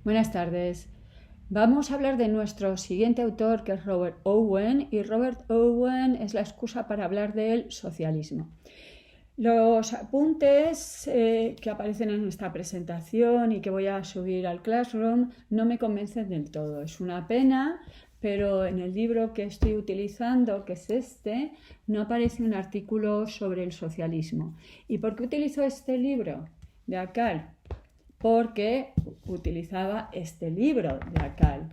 Buenas tardes. Vamos a hablar de nuestro siguiente autor, que es Robert Owen, y Robert Owen es la excusa para hablar del socialismo. Los apuntes que aparecen en esta presentación y que voy a subir al Classroom no me convencen del todo. Es una pena, pero en el libro que estoy utilizando, que es este, no aparece un artículo sobre el socialismo. ¿Y por qué utilizo este libro de Akal? Porque utilizaba este libro de Akal.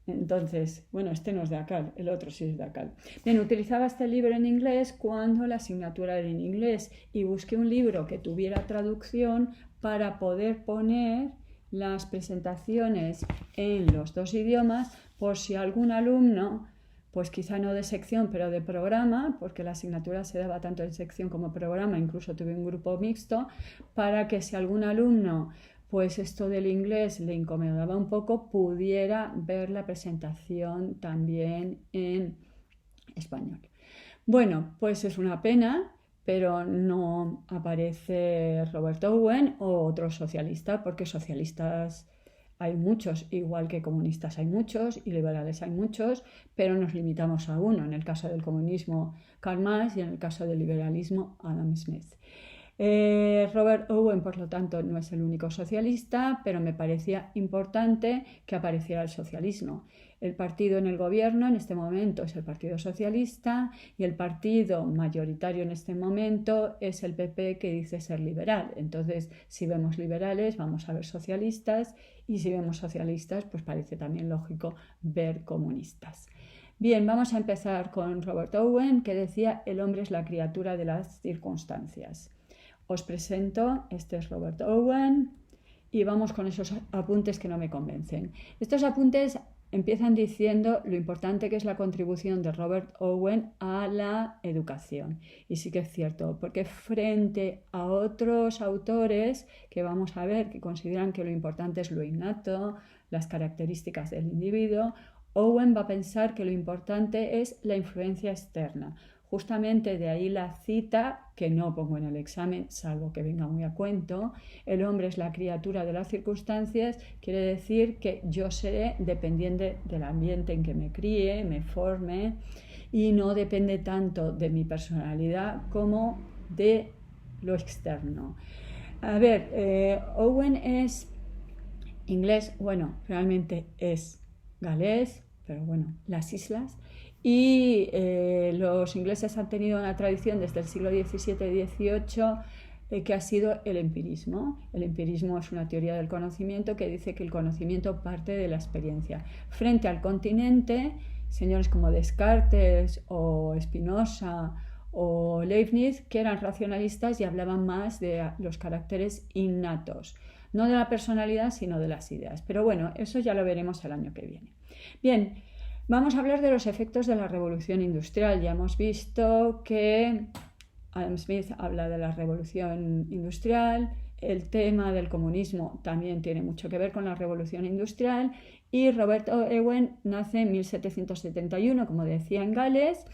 Entonces, bueno, este no es de Akal, el otro sí es de Akal. Bien, utilizaba este libro en inglés cuando la asignatura era en inglés y busqué un libro que tuviera traducción para poder poner las presentaciones en los dos idiomas por si algún alumno, pues quizá no de sección, pero de programa, porque la asignatura se daba tanto en sección como programa, incluso tuve un grupo mixto, para que si algún alumno pues esto del inglés le incomodaba un poco, pudiera ver la presentación también en español. Bueno, pues es una pena, pero no aparece Robert Owen o otro socialista, porque socialistas hay muchos, igual que comunistas hay muchos y liberales hay muchos, pero nos limitamos a uno, en el caso del comunismo Karl Marx y en el caso del liberalismo Adam Smith. Robert Owen, por lo tanto, no es el único socialista, pero me parecía importante que apareciera el socialismo. El partido en el gobierno en este momento es el Partido Socialista y el partido mayoritario en este momento es el PP, que dice ser liberal. Entonces, si vemos liberales, vamos a ver socialistas, y si vemos socialistas, pues parece también lógico ver comunistas. Bien, vamos a empezar con Robert Owen, que decía: el hombre es la criatura de las circunstancias. Os presento, este es Robert Owen, y vamos con esos apuntes que no me convencen. Estos apuntes empiezan diciendo lo importante que es la contribución de Robert Owen a la educación. Y sí que es cierto, porque frente a otros autores que vamos a ver que consideran que lo importante es lo innato, las características del individuo, Owen va a pensar que lo importante es la influencia externa. Justamente de ahí la cita, que no pongo en el examen, salvo que venga muy a cuento: el hombre es la criatura de las circunstancias. Quiere decir que yo seré dependiente del ambiente en que me críe, me forme, y no depende tanto de mi personalidad como de lo externo. A ver, Owen es inglés, bueno, realmente es galés, pero bueno, las islas. Y los ingleses han tenido una tradición desde el siglo XVII y XVIII que ha sido el empirismo. El empirismo es una teoría del conocimiento que dice que el conocimiento parte de la experiencia. Frente al continente, señores como Descartes o Spinoza o Leibniz, que eran racionalistas y hablaban más de los caracteres innatos, no de la personalidad, sino de las ideas. Pero bueno, eso ya lo veremos el año que viene. Bien, vamos a hablar de los efectos de la revolución industrial. Ya hemos visto que Adam Smith habla de la revolución industrial, el tema del comunismo también tiene mucho que ver con la revolución industrial, y Robert Owen nace en 1771, como decía, en Gales,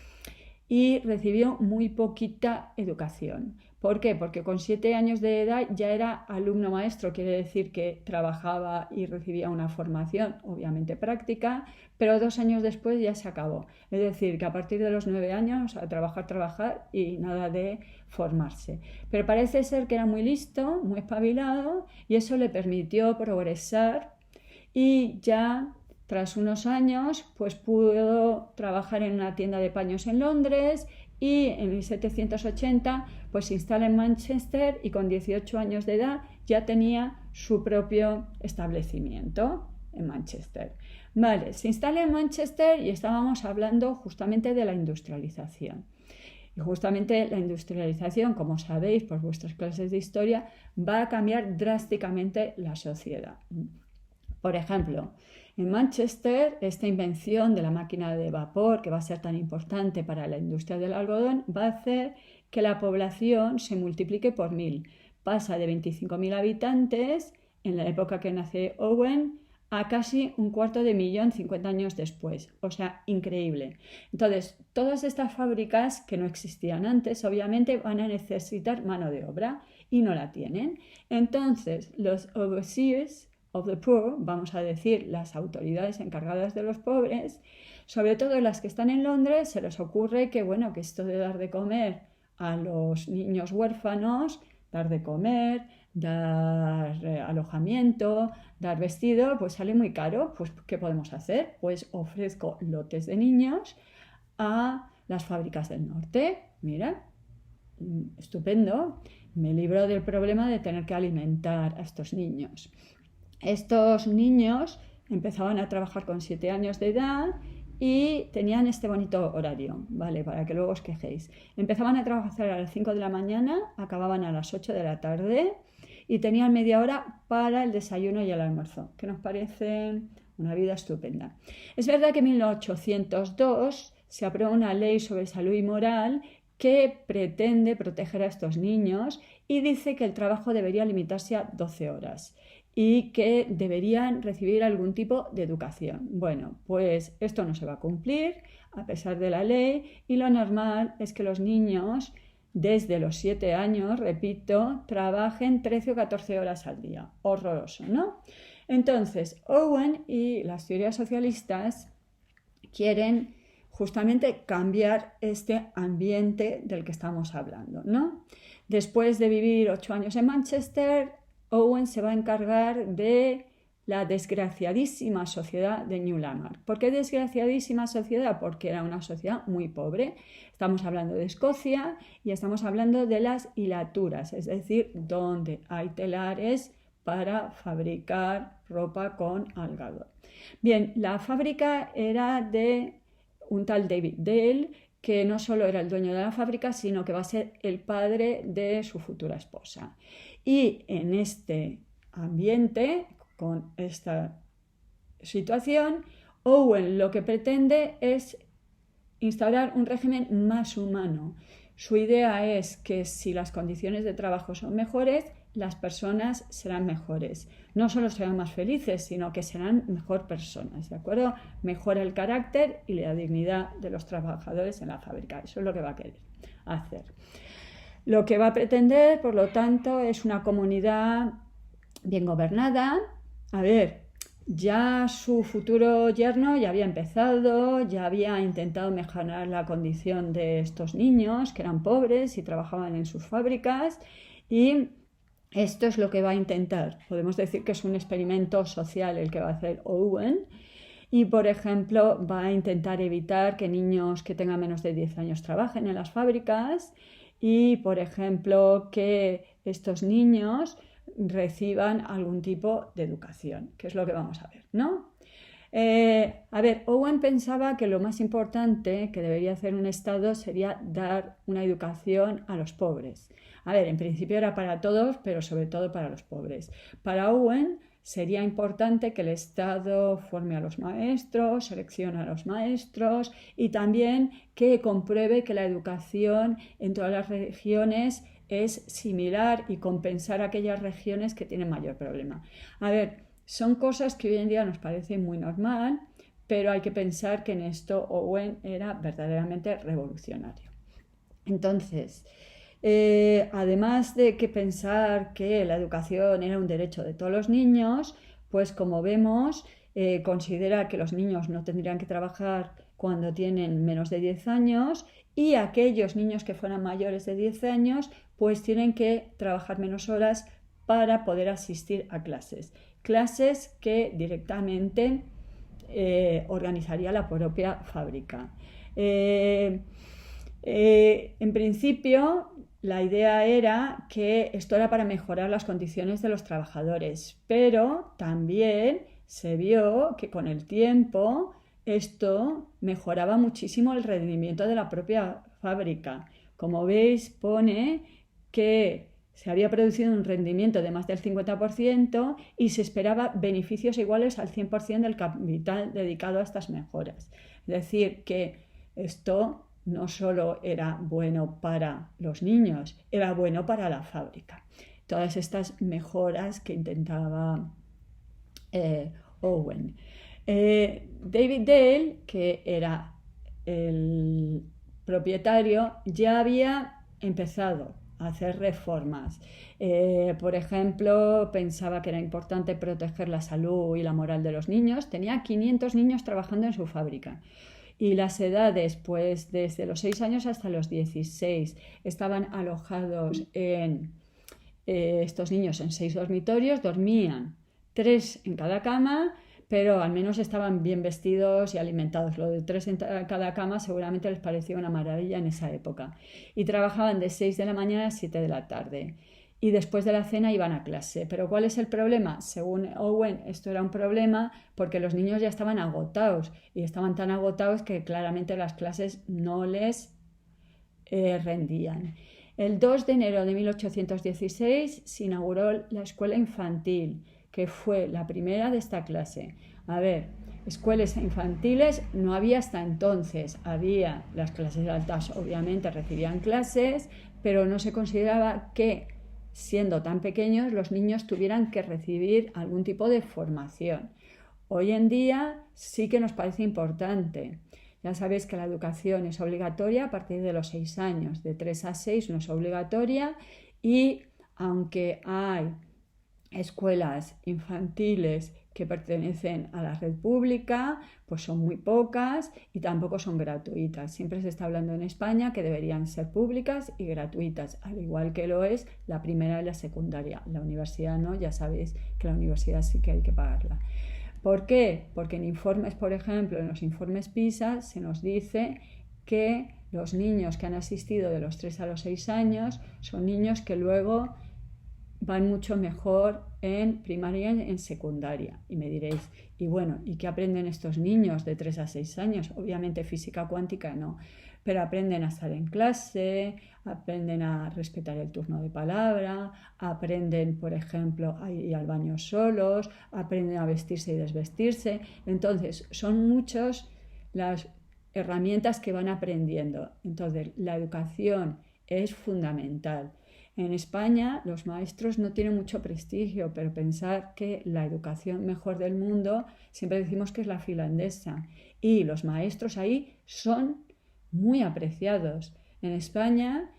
y recibió muy poquita educación. ¿Por qué? Porque con 7 años de edad ya era alumno maestro, quiere decir que trabajaba y recibía una formación, obviamente práctica, pero 2 años después ya se acabó. Es decir, que a partir de los 9 años a trabajar y nada de formarse. Pero parece ser que era muy listo, muy espabilado, y eso le permitió progresar, y ya tras unos años pues pudo trabajar en una tienda de paños en Londres, y en 1780 pues se instala en Manchester, y con 18 años de edad ya tenía su propio establecimiento en Manchester. Vale, se instala en Manchester y estábamos hablando justamente de la industrialización. Y justamente la industrialización, como sabéis por vuestras clases de historia, va a cambiar drásticamente la sociedad. Por ejemplo, en Manchester, esta invención de la máquina de vapor, que va a ser tan importante para la industria del algodón, va a hacer que la población se multiplique por 1000. Pasa de 25.000 habitantes en la época que nace Owen a casi 250.000 50 años después. O sea, increíble. Entonces, todas estas fábricas que no existían antes, obviamente van a necesitar mano de obra y no la tienen. Entonces, los overseers, of the Poor, vamos a decir, las autoridades encargadas de los pobres, sobre todo las que están en Londres, se les ocurre que, bueno, que esto de dar de comer a los niños huérfanos, dar de comer, dar alojamiento, dar vestido, pues sale muy caro. Pues, ¿qué podemos hacer? Pues ofrezco lotes de niños a las fábricas del norte. Mira, estupendo. Me libro del problema de tener que alimentar a estos niños. Estos niños empezaban a trabajar con 7 años de edad y tenían este bonito horario, ¿vale? Para que luego os quejéis. Empezaban a trabajar a las 5 de la mañana, acababan a las 8 de la tarde y tenían media hora para el desayuno y el almuerzo, que nos parece una vida estupenda. Es verdad que en 1802 se aprobó una ley sobre salud y moral que pretende proteger a estos niños y dice que el trabajo debería limitarse a 12 horas y que deberían recibir algún tipo de educación. Bueno, pues esto no se va a cumplir a pesar de la ley y lo normal es que los niños desde los 7 años, repito, trabajen 13 o 14 horas al día. Horroroso, ¿no? Entonces, Owen y las teorías socialistas quieren justamente cambiar este ambiente del que estamos hablando, ¿no? Después de vivir 8 años en Manchester, Owen se va a encargar de la desgraciadísima sociedad de New Lanark. ¿Por qué desgraciadísima sociedad? Porque era una sociedad muy pobre. Estamos hablando de Escocia y estamos hablando de las hilaturas, es decir, donde hay telares para fabricar ropa con algodón. Bien, la fábrica era de un tal David Dale, que no solo era el dueño de la fábrica, sino que va a ser el padre de su futura esposa. Y en este ambiente, con esta situación, Owen lo que pretende es instaurar un régimen más humano. Su idea es que si las condiciones de trabajo son mejores, las personas serán mejores. No solo serán más felices, sino que serán mejor personas, ¿de acuerdo? Mejora el carácter y la dignidad de los trabajadores en la fábrica. Eso es lo que va a querer hacer. Lo que va a pretender, por lo tanto, es una comunidad bien gobernada. A ver, ya su futuro yerno ya había empezado, ya había intentado mejorar la condición de estos niños que eran pobres y trabajaban en sus fábricas y esto es lo que va a intentar. Podemos decir que es un experimento social el que va a hacer Owen y, por ejemplo, va a intentar evitar que niños que tengan menos de 10 años trabajen en las fábricas y, por ejemplo, que estos niños reciban algún tipo de educación, que es lo que vamos a ver, ¿no? Owen pensaba que lo más importante que debería hacer un Estado sería dar una educación a los pobres. En principio era para todos, pero sobre todo para los pobres. Para Owen sería importante que el Estado forme a los maestros, seleccione a los maestros y también que compruebe que la educación en todas las regiones es similar y compensar aquellas regiones que tienen mayor problema. Son cosas que hoy en día nos parecen muy normal, pero hay que pensar que en esto Owen era verdaderamente revolucionario. Entonces, además de que pensar que la educación era un derecho de todos los niños, pues como vemos, considera que los niños no tendrían que trabajar cuando tienen menos de 10 años y aquellos niños que fueran mayores de 10 años pues tienen que trabajar menos horas para poder asistir a clases que directamente organizaría la propia fábrica. En principio, la idea era que esto era para mejorar las condiciones de los trabajadores, pero también se vio que con el tiempo esto mejoraba muchísimo el rendimiento de la propia fábrica. Como veis, pone que se había producido un rendimiento de más del 50% y se esperaba beneficios iguales al 100% del capital dedicado a estas mejoras. Es decir, que esto no solo era bueno para los niños, era bueno para la fábrica. Todas estas mejoras que intentaba Owen. David Dale, que era el propietario, ya había empezado hacer reformas. Por ejemplo, pensaba que era importante proteger la salud y la moral de los niños. Tenía 500 niños trabajando en su fábrica. Y las edades, pues desde los 6 años hasta los 16, estaban alojados estos niños en 6 dormitorios, dormían 3 en cada cama, pero al menos estaban bien vestidos y alimentados. Lo de 3 en cada cama seguramente les parecía una maravilla en esa época. Y trabajaban de 6 de la mañana a 7 de la tarde. Y después de la cena iban a clase. Pero ¿cuál es el problema? Según Owen, esto era un problema porque los niños ya estaban agotados. Y estaban tan agotados que claramente las clases no les rendían. El 2 de enero de 1816 se inauguró la escuela infantil, que fue la primera de esta clase. A ver, escuelas infantiles no había hasta entonces. Había las clases altas, obviamente recibían clases, pero no se consideraba que, siendo tan pequeños, los niños tuvieran que recibir algún tipo de formación. Hoy en día sí que nos parece importante. Ya sabéis que la educación es obligatoria a partir de los 6 años, de 3 a 6 no es obligatoria, y aunque hay escuelas infantiles que pertenecen a la red pública, pues son muy pocas y tampoco son gratuitas. Siempre se está hablando en España que deberían ser públicas y gratuitas, al igual que lo es la primera y la secundaria. La universidad no, ya sabéis que la universidad sí que hay que pagarla. ¿Por qué? Porque en informes, por ejemplo, en los informes PISA se nos dice que los niños que han asistido de los 3 a los 6 años son niños que luego van mucho mejor en primaria y en secundaria. Y me diréis, y bueno, ¿y qué aprenden estos niños de 3 a 6 años? Obviamente física cuántica no, pero aprenden a estar en clase, aprenden a respetar el turno de palabra, aprenden, por ejemplo, a ir al baño solos, aprenden a vestirse y desvestirse. Entonces, son muchas las herramientas que van aprendiendo. Entonces, la educación es fundamental. En España los maestros no tienen mucho prestigio, pero pensar que la educación mejor del mundo siempre decimos que es la finlandesa y los maestros ahí son muy apreciados. En España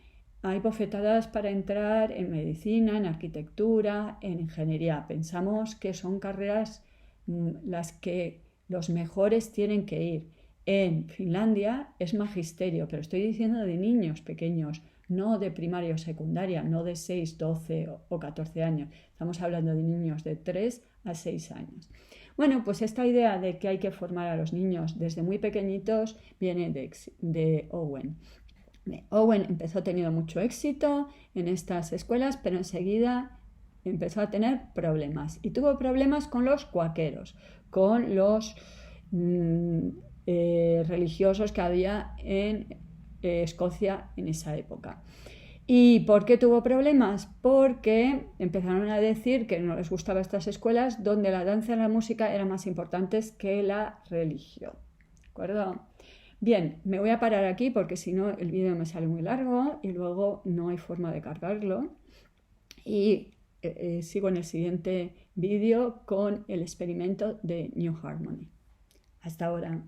hay bofetadas para entrar en medicina, en arquitectura, en ingeniería. Pensamos que son carreras las que los mejores tienen que ir. En Finlandia es magisterio, pero estoy diciendo de niños pequeños, no de primaria o secundaria, no de 6, 12 o 14 años. Estamos hablando de niños de 3 a 6 años. Bueno, pues esta idea de que hay que formar a los niños desde muy pequeñitos viene de Owen. Owen empezó teniendo mucho éxito en estas escuelas, pero enseguida empezó a tener problemas. Y tuvo problemas con los cuáqueros, con los religiosos que había en Escocia en esa época. ¿Y por qué tuvo problemas? Porque empezaron a decir que no les gustaban estas escuelas donde la danza y la música eran más importantes que la religión. ¿De acuerdo? Bien, me voy a parar aquí porque si no el vídeo me sale muy largo y luego no hay forma de cargarlo. Y sigo en el siguiente vídeo con el experimento de New Harmony. Hasta ahora.